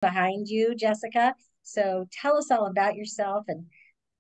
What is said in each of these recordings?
behind you, Jessica. So tell us all about yourself and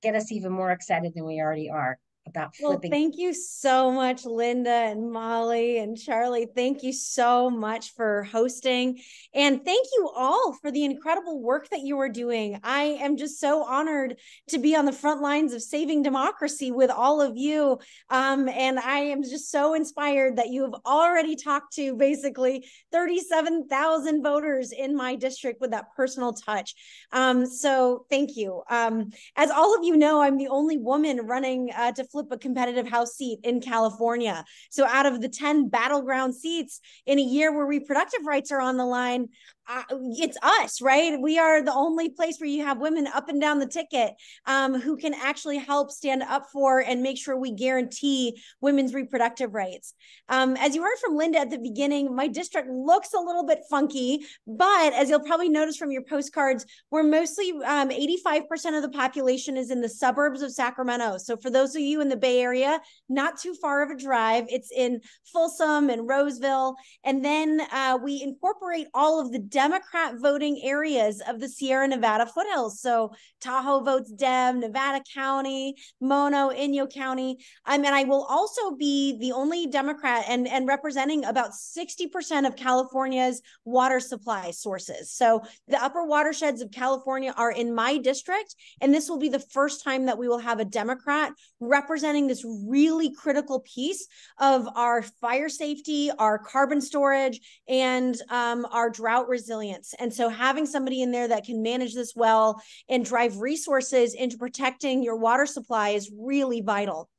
get us even more excited than we already are about Well, flipping. thank you so much, Linda and Molly and Charlie. Thank you so much for hosting. And thank you all for the incredible work that you are doing. I am just so honored to be on the front lines of saving democracy with all of you. And I am just so inspired that you have already talked to basically 37,000 voters in my district with that personal touch. So thank you. As all of you know, I'm the only woman running to flip a competitive House seat in California. So out of the 10 battleground seats in a year where reproductive rights are on the line, it's us, right? We are the only place where you have women up and down the ticket who can actually help stand up for and make sure we guarantee women's reproductive rights. As you heard from Linda at the beginning, my district looks a little bit funky, but as you'll probably notice from your postcards, we're mostly 85% of the population is in the suburbs of Sacramento. So for those of you in the Bay Area, not too far of a drive. It's in Folsom and Roseville. And then we incorporate all of the Democrat voting areas of the Sierra Nevada foothills. So Tahoe votes Dem, Nevada County, Mono, Inyo County. And I will also be the only Democrat and representing about 60% of California's water supply sources. So the upper watersheds of California are in my district, and this will be the first time that we will have a Democrat representing this really critical piece of our fire safety, our carbon storage, and our drought resilience. And so having somebody in there that can manage this well and drive resources into protecting your water supply is really vital.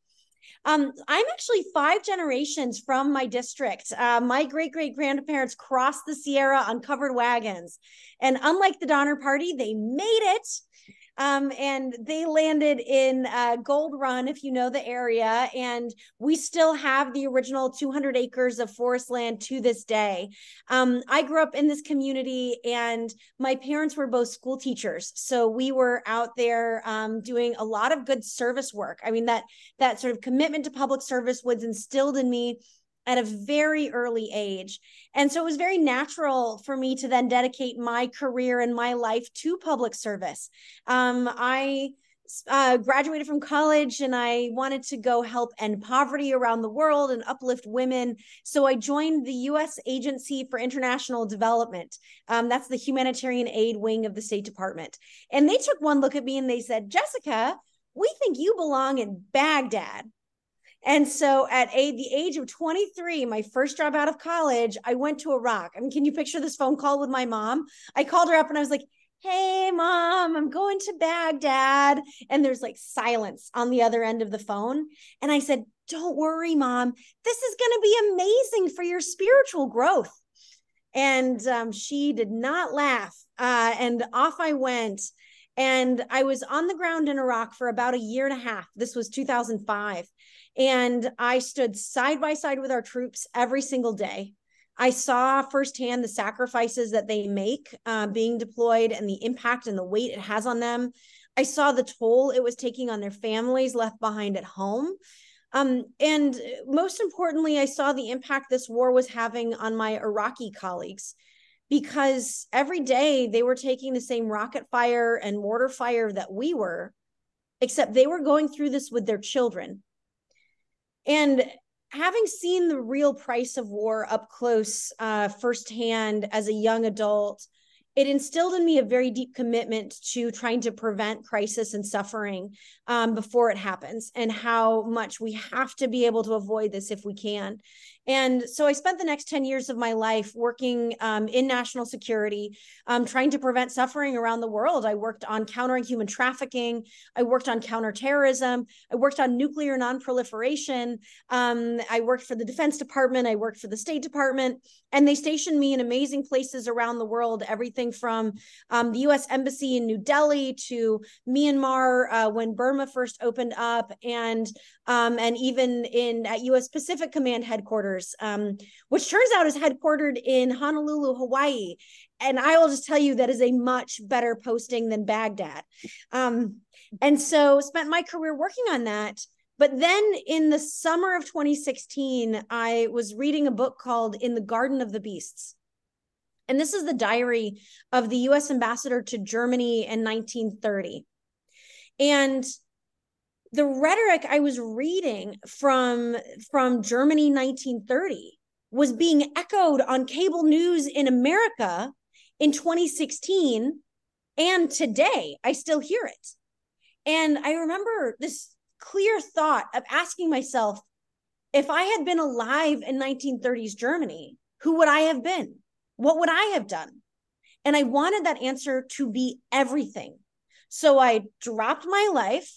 I'm actually 5 generations from my district. My great-great-grandparents crossed the Sierra on covered wagons. And unlike the Donner Party, they made it. And they landed in Gold Run, if you know the area. And we still have the original 200 acres of forest land to this day. I grew up in this community, and my parents were both school teachers. So we were out there doing a lot of good service work. I mean, that sort of commitment to public service was instilled in me at a very early age. And so it was very natural for me to then dedicate my career and my life to public service. I graduated from college and I wanted to go help end poverty around the world and uplift women. So I joined the U.S. Agency for International Development. That's the humanitarian aid wing of the State Department. And they took one look at me and they said, Jessica, we think you belong in Baghdad. And so at the age of 23, my first job out of college, I went to Iraq. I mean, can you picture this phone call with my mom? I called her up and I was like, hey, mom, I'm going to Baghdad. And there's like silence on the other end of the phone. And I said, don't worry, mom. This is going to be amazing for your spiritual growth. And she did not laugh. And off I went. And I was on the ground in Iraq for about a year and a half. This was 2005. And I stood side by side with our troops every single day. I saw firsthand the sacrifices that they make being deployed and the impact and the weight it has on them. I saw the toll it was taking on their families left behind at home. And most importantly, I saw the impact this war was having on my Iraqi colleagues, because every day they were taking the same rocket fire and mortar fire that we were, except they were going through this with their children. And having seen the real price of war up close firsthand as a young adult, it instilled in me a very deep commitment to trying to prevent crisis and suffering before it happens, and how much we have to be able to avoid this if we can. And so I spent the next 10 years of my life working in national security, trying to prevent suffering around the world. I worked on countering human trafficking. I worked on counterterrorism. I worked on nuclear nonproliferation. I worked for the Defense Department. I worked for the State Department. And they stationed me in amazing places around the world, everything from the U.S. Embassy in New Delhi to Myanmar when Burma first opened up, and even at U.S. Pacific Command headquarters, which turns out is headquartered in Honolulu, Hawaii. And I will just tell you that is a much better posting than Baghdad. And so spent my career working on that. But then in the summer of 2016, I was reading a book called In the Garden of the Beasts. And this is the diary of the US ambassador to Germany in 1930. And the rhetoric I was reading from Germany 1930 was being echoed on cable news in America in 2016. And today I still hear it. And I remember this clear thought of asking myself, if I had been alive in 1930s Germany, who would I have been? What would I have done? And I wanted that answer to be everything. So I dropped my life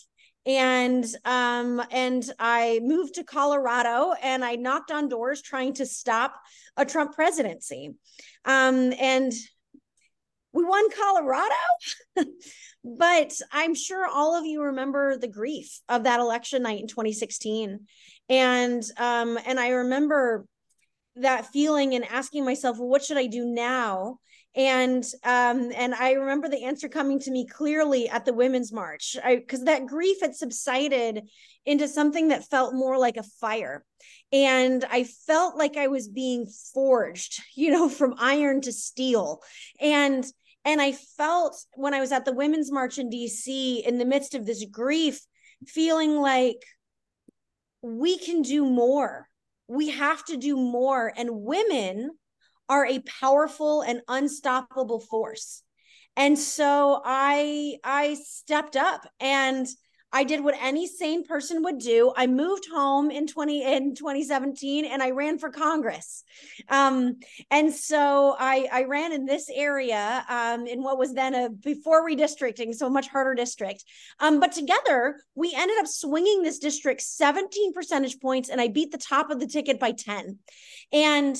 and I moved to Colorado and I knocked on doors trying to stop a Trump presidency. And we won Colorado, but I'm sure all of you remember the grief of that election night in 2016. And I remember that feeling and asking myself, well, what should I do now? And I remember the answer coming to me clearly at the Women's March, because that grief had subsided into something that felt more like a fire. And I felt like I was being forged, from iron to steel. And I felt when I was at the Women's March in DC, in the midst of this grief, feeling like we can do more. We have to do more. And women are a powerful and unstoppable force. And so I stepped up and I did what any sane person would do. I moved home in 2017 and I ran for Congress. And so I ran in this area in what was then before redistricting, so a much harder district. But together we ended up swinging this district 17 percentage points, and I beat the top of the ticket by 10. And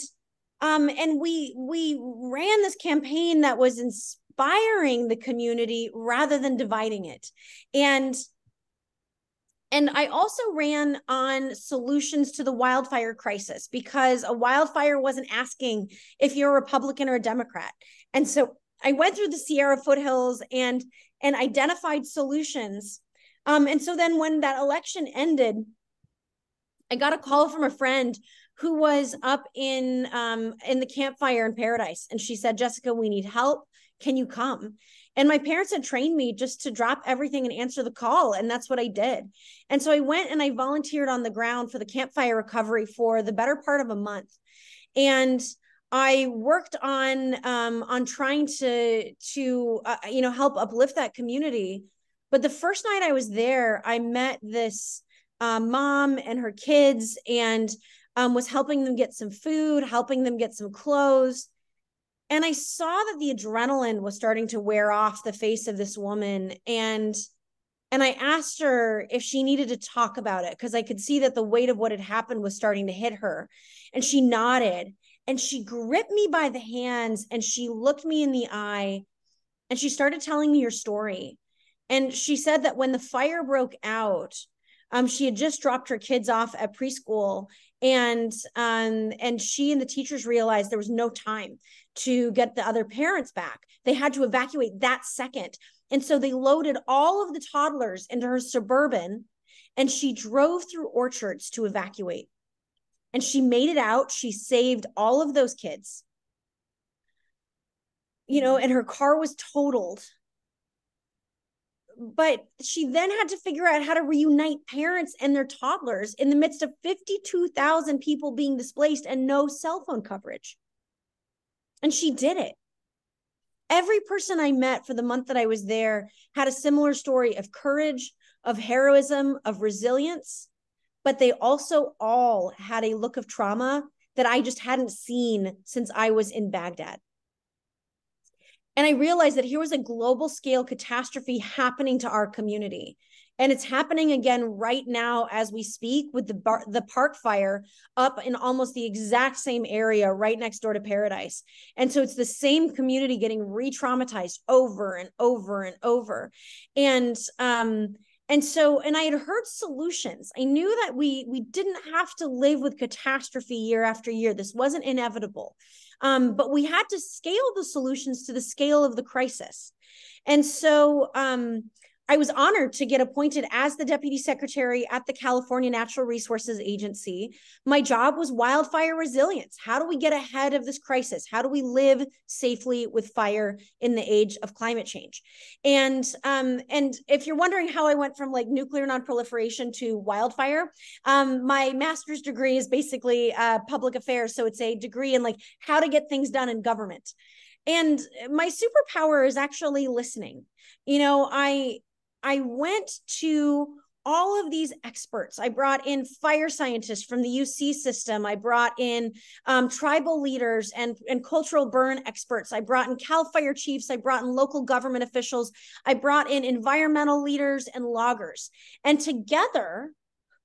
we ran this campaign that was inspiring the community rather than dividing it. And I also ran on solutions to the wildfire crisis, because a wildfire wasn't asking if you're a Republican or a Democrat. And so I went through the Sierra foothills and identified solutions. And so then when that election ended, I got a call from a friend who was up in the campfire in Paradise. And she said, Jessica, we need help. Can you come? And my parents had trained me just to drop everything and answer the call. And that's what I did. And so I went and I volunteered on the ground for the campfire recovery for the better part of a month. And I worked on trying to help uplift that community. But the first night I was there, I met this mom and her kids, and was helping them get some food, helping them get some clothes. And I saw that the adrenaline was starting to wear off the face of this woman. And I asked her if she needed to talk about it, because I could see that the weight of what had happened was starting to hit her. And she nodded and she gripped me by the hands and she looked me in the eye and she started telling me her story. And she said that when the fire broke out, she had just dropped her kids off at preschool, and she and the teachers realized there was no time to get the other parents back. They had to evacuate that second. And so they loaded all of the toddlers into her Suburban, and she drove through orchards to evacuate. And she made it out. She saved all of those kids, and her car was totaled. But she then had to figure out how to reunite parents and their toddlers in the midst of 52,000 people being displaced and no cell phone coverage. And she did it. Every person I met for the month that I was there had a similar story of courage, of heroism, of resilience, but they also all had a look of trauma that I just hadn't seen since I was in Baghdad. And I realized that here was a global scale catastrophe happening to our community. And it's happening again right now as we speak with the park fire up in almost the exact same area right next door to Paradise. And so it's the same community getting re-traumatized over and over and over. And I had heard solutions. I knew that we didn't have to live with catastrophe year after year. This wasn't inevitable. But we had to scale the solutions to the scale of the crisis. And so I was honored to get appointed as the deputy secretary at the California Natural Resources Agency. My job was wildfire resilience. How do we get ahead of this crisis? How do we live safely with fire in the age of climate change? And if you're wondering how I went from like nuclear nonproliferation to wildfire, my master's degree is basically public affairs. So it's a degree in like how to get things done in government. And my superpower is actually listening. You know, I went to all of these experts. I brought in fire scientists from the UC system. I brought in tribal leaders and cultural burn experts. I brought in CAL FIRE chiefs. I brought in local government officials. I brought in environmental leaders and loggers. And together,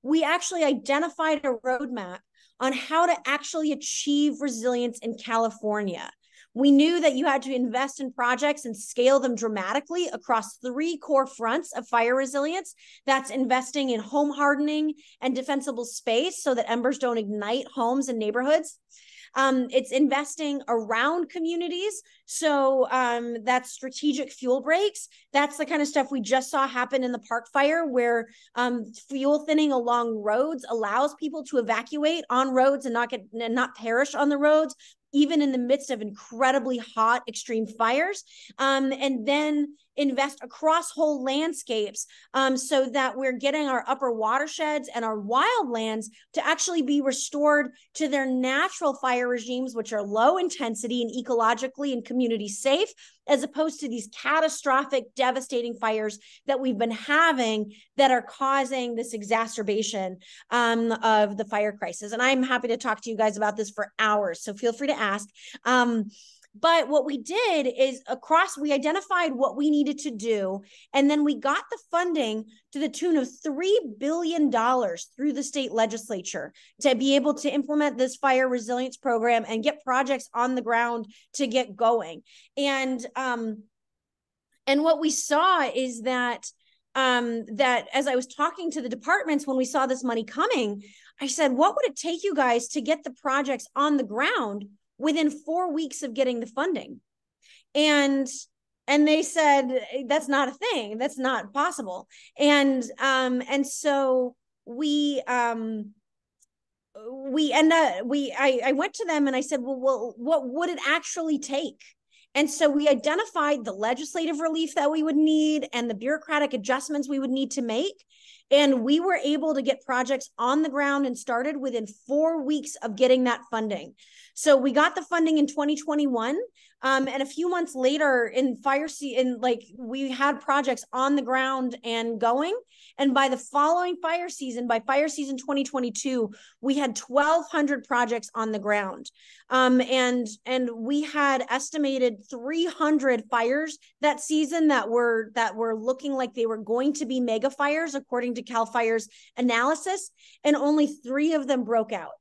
we actually identified a roadmap on how to actually achieve resilience in California. We knew that you had to invest in projects and scale them dramatically across 3 core fronts of fire resilience. That's investing in home hardening and defensible space so that embers don't ignite homes and neighborhoods. It's investing around communities. So that's strategic fuel breaks. That's the kind of stuff we just saw happen in the Park Fire, where fuel thinning along roads allows people to evacuate on roads and not perish on the roads, even in the midst of incredibly hot extreme fires, and then invest across whole landscapes so that we're getting our upper watersheds and our wildlands to actually be restored to their natural fire regimes, which are low intensity and ecologically and community safe, as opposed to these catastrophic, devastating fires that we've been having that are causing this exacerbation of the fire crisis. And I'm happy to talk to you guys about this for hours, so feel free to ask. But what we did is we identified what we needed to do, and then we got the funding to the tune of $3 billion through the state legislature to be able to implement this fire resilience program and get projects on the ground to get going. And what we saw is that as I was talking to the departments when we saw this money coming, I said, what would it take you guys to get the projects on the ground within 4 weeks of getting the funding? And they said, that's not a thing. That's not possible. And so I went to them and I said, well, what would it actually take? And so we identified the legislative relief that we would need and the bureaucratic adjustments we would need to make. And we were able to get projects on the ground and started within 4 weeks of getting that funding. So we got the funding in 2021. And a few months later in we had projects on the ground and going. And by the following fire season, by fire season 2022, we had 1,200 projects on the ground. And we had estimated 300 fires that season that were looking like they were going to be mega fires, according to CAL FIRE's analysis, and only 3 of them broke out.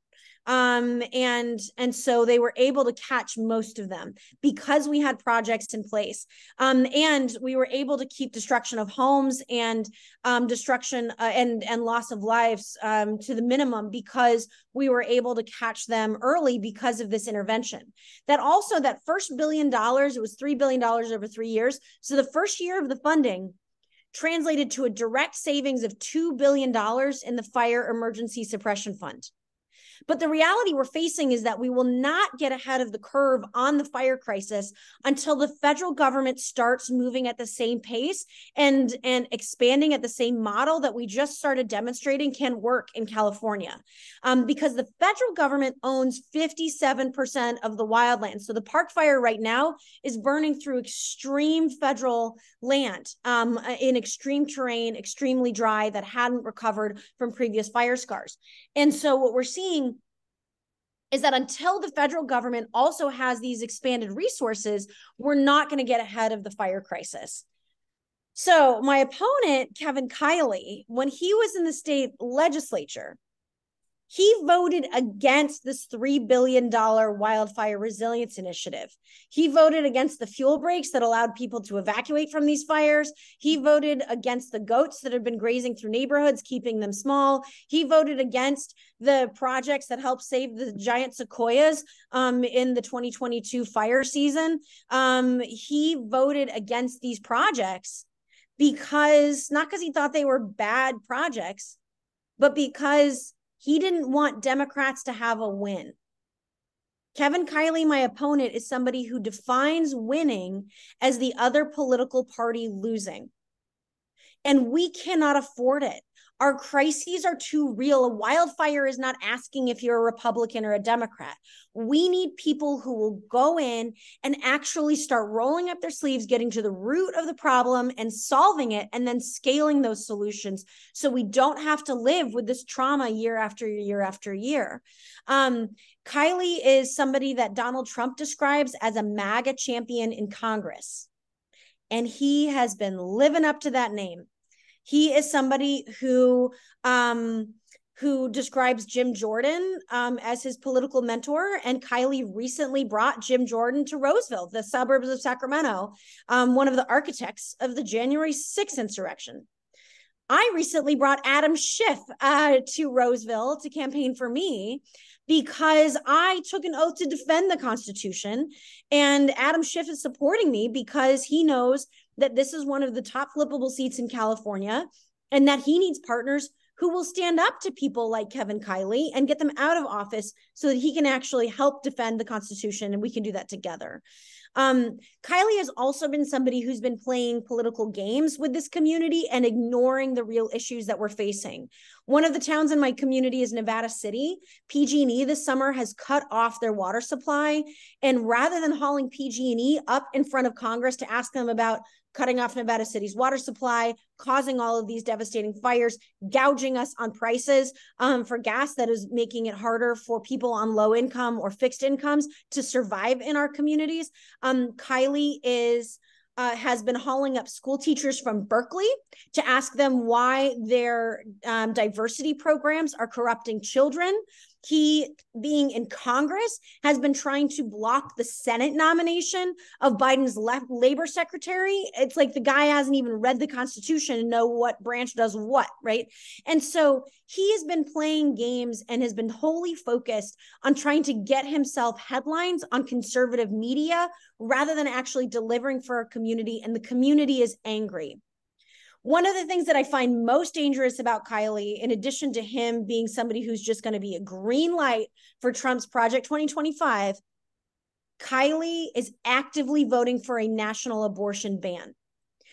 And so they were able to catch most of them because we had projects in place. And we were able to keep destruction of homes and destruction and loss of lives to the minimum because we were able to catch them early because of this intervention. That first $1 billion, it was $3 billion over 3 years. So the first year of the funding translated to a direct savings of $2 billion in the Fire Emergency Suppression Fund. But the reality we're facing is that we will not get ahead of the curve on the fire crisis until the federal government starts moving at the same pace and expanding at the same model that we just started demonstrating can work in California. Because the federal government owns 57% of the wildlands. So the Park Fire right now is burning through extreme federal land in extreme terrain, extremely dry, that hadn't recovered from previous fire scars. And so what we're seeing is that until the federal government also has these expanded resources, we're not going to get ahead of the fire crisis. So my opponent, Kevin Kiley, when he was in the state legislature, he voted against this $3 billion wildfire resilience initiative. He voted against the fuel breaks that allowed people to evacuate from these fires. He voted against the goats that had been grazing through neighborhoods, keeping them small. He voted against the projects that helped save the giant sequoias in the 2022 fire season. He voted against these projects because not because he thought they were bad projects, but because he didn't want Democrats to have a win. Kevin Kiley, my opponent, is somebody who defines winning as the other political party losing. And we cannot afford it. Our crises are too real. A wildfire is not asking if you're a Republican or a Democrat. We need people who will go in and actually start rolling up their sleeves, getting to the root of the problem and solving it, and then scaling those solutions so we don't have to live with this trauma year after year after year. Kiley is somebody that Donald Trump describes as a MAGA champion in Congress. And he has been living up to that name. He is somebody who describes Jim Jordan as his political mentor. And Kiley recently brought Jim Jordan to Roseville, the suburbs of Sacramento, one of the architects of the January 6th insurrection. I recently brought Adam Schiff to Roseville to campaign for me because I took an oath to defend the Constitution. And Adam Schiff is supporting me because he knows that this is one of the top flippable seats in California and that he needs partners who will stand up to people like Kevin Kiley and get them out of office so that he can actually help defend the Constitution, and we can do that together. Kiley has also been somebody who's been playing political games with this community and ignoring the real issues that we're facing. One of the towns in my community is Nevada City. PG&E this summer has cut off their water supply. And rather than hauling PG&E up in front of Congress to ask them about cutting off Nevada City's water supply, causing all of these devastating fires, gouging us on prices for gas that is making it harder for people on low income or fixed incomes to survive in our communities. Kiley has been hauling up school teachers from Berkeley to ask them why their diversity programs are corrupting children. He, being in Congress, has been trying to block the Senate nomination of Biden's labor secretary. It's like the guy hasn't even read the Constitution and know what branch does what, right? And so he has been playing games and has been wholly focused on trying to get himself headlines on conservative media rather than actually delivering for our community, and the community is angry. One of the things that I find most dangerous about Kiley, in addition to him being somebody who's just going to be a green light for Trump's Project 2025, Kiley is actively voting for a national abortion ban.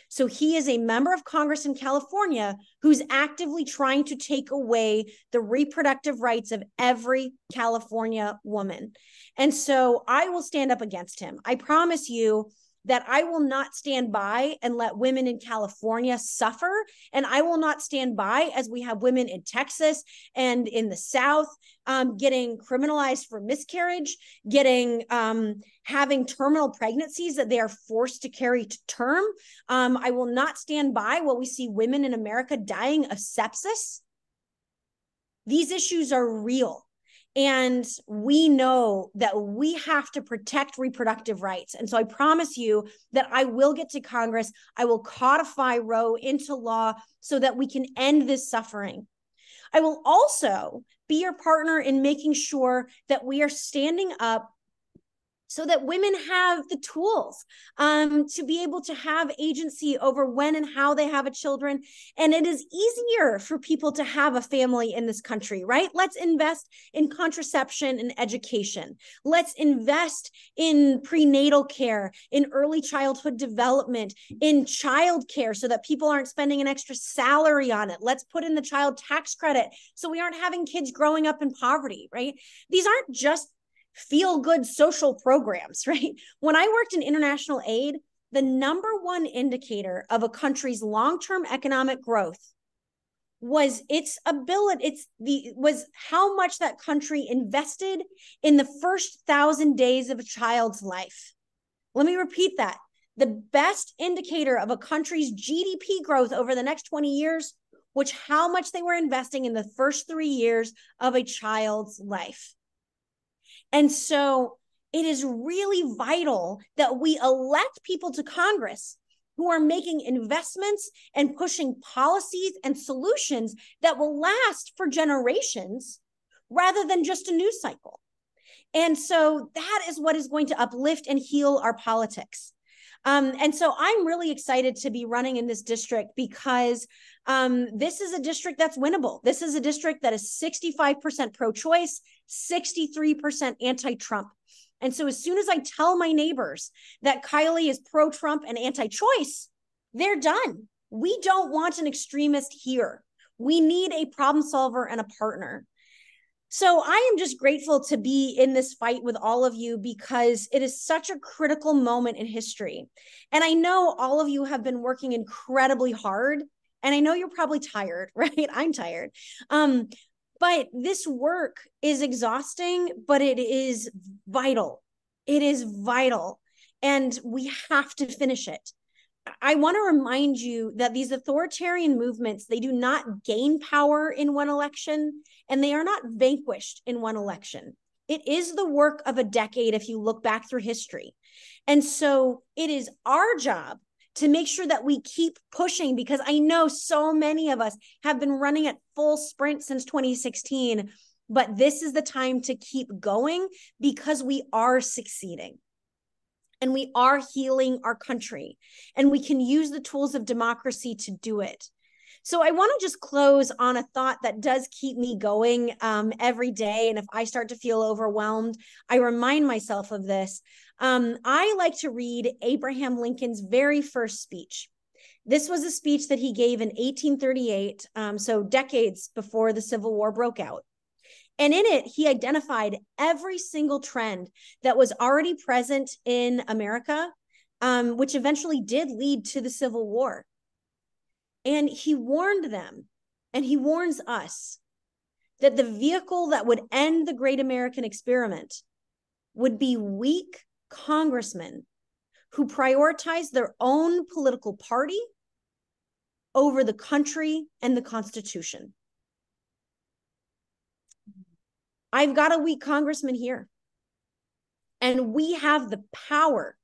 So he is a member of Congress in California who's actively trying to take away the reproductive rights of every California woman. And so I will stand up against him. I promise you that I will not stand by and let women in California suffer. And I will not stand by as we have women in Texas and in the South getting criminalized for miscarriage, having terminal pregnancies that they are forced to carry to term. I will not stand by while we see women in America dying of sepsis. These issues are real. And we know that we have to protect reproductive rights. And so I promise you that I will get to Congress. I will codify Roe into law so that we can end this suffering. I will also be your partner in making sure that we are standing up so that women have the tools to be able to have agency over when and how they have a children. And it is easier for people to have a family in this country, right? Let's invest in contraception and education. Let's invest in prenatal care, in early childhood development, in childcare so that people aren't spending an extra salary on it. Let's put in the child tax credit so we aren't having kids growing up in poverty, right? These aren't just feel-good social programs, right? When I worked in international aid, the number one indicator of a country's long-term economic growth was its ability, was how much that country invested in the first 1,000 days of a child's life. Let me repeat that. The best indicator of a country's GDP growth over the next 20 years was how much they were investing in the first 3 years of a child's life. And so it is really vital that we elect people to Congress who are making investments and pushing policies and solutions that will last for generations rather than just a news cycle. And so that is what is going to uplift and heal our politics. And so I'm really excited to be running in this district because this is a district that's winnable. This is a district that is 65% pro-choice, 63% anti-Trump. And so as soon as I tell my neighbors that Kylie is pro-Trump and anti-choice, they're done. We don't want an extremist here. We need a problem solver and a partner. So I am just grateful to be in this fight with all of you because it is such a critical moment in history. And I know all of you have been working incredibly hard, and I know you're probably tired, right? I'm tired. But this work is exhausting, but it is vital. It is vital. And we have to finish it. I want to remind you that these authoritarian movements, they do not gain power in one election, and they are not vanquished in one election. It is the work of a decade if you look back through history. And so it is our job to make sure that we keep pushing, because I know so many of us have been running at full sprint since 2016, but this is the time to keep going because we are succeeding. And we are healing our country, and we can use the tools of democracy to do it. So I want to just close on a thought that does keep me going every day. And if I start to feel overwhelmed, I remind myself of this. I like to read Abraham Lincoln's very first speech. This was a speech that he gave in 1838, so decades before the Civil War broke out. And in it, he identified every single trend that was already present in America, which eventually did lead to the Civil War. And he warned them, and he warns us, that the vehicle that would end the great American experiment would be weak congressmen who prioritize their own political party over the country and the Constitution. I've got a weak congressman here, and we have the power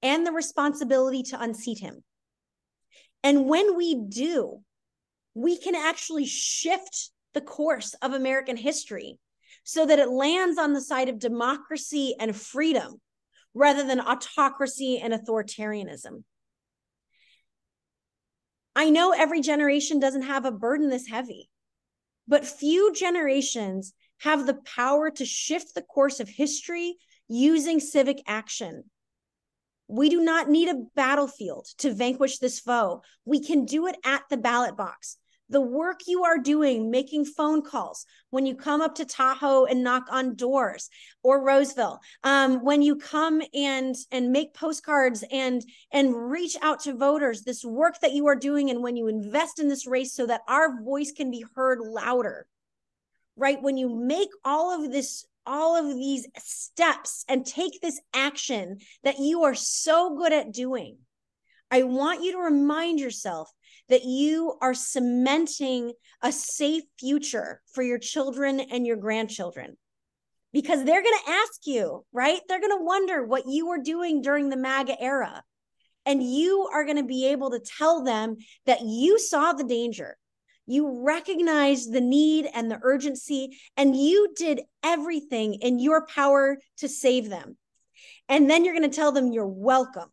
and the responsibility to unseat him. And when we do, we can actually shift the course of American history so that it lands on the side of democracy and freedom rather than autocracy and authoritarianism. I know every generation doesn't have a burden this heavy, but few generations have the power to shift the course of history using civic action. We do not need a battlefield to vanquish this foe. We can do it at the ballot box. The work you are doing, making phone calls, when you come up to Tahoe and knock on doors, or Roseville, when you come and make postcards and reach out to voters, this work that you are doing, and when you invest in this race so that our voice can be heard louder, right? When you make all of these steps and take this action that you are so good at doing, I want you to remind yourself that you are cementing a safe future for your children and your grandchildren, because they're going to ask you, right? They're going to wonder what you were doing during the MAGA era. And you are going to be able to tell them that you saw the danger. You recognized the need and the urgency, and you did everything in your power to save them. And then you're going to tell them you're welcome.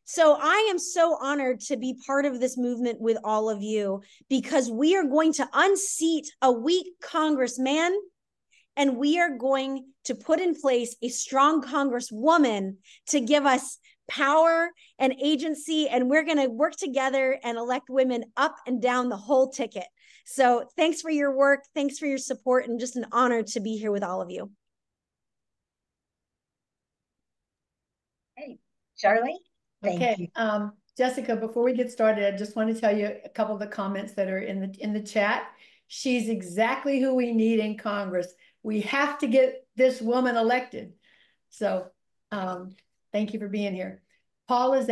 So I am so honored to be part of this movement with all of you, because we are going to unseat a weak congressman, and we are going to put in place a strong congresswoman to give us power and agency, and we're going to work together and elect women up and down the whole ticket. So thanks for your work. Thanks for your support, and just an honor to be here with all of you. Hey, Charlie. Okay, Jessica, before we get started, I just want to tell you a couple of the comments that are in the chat. She's exactly who we need in Congress. We have to get this woman elected. So thank you for being here. Paul is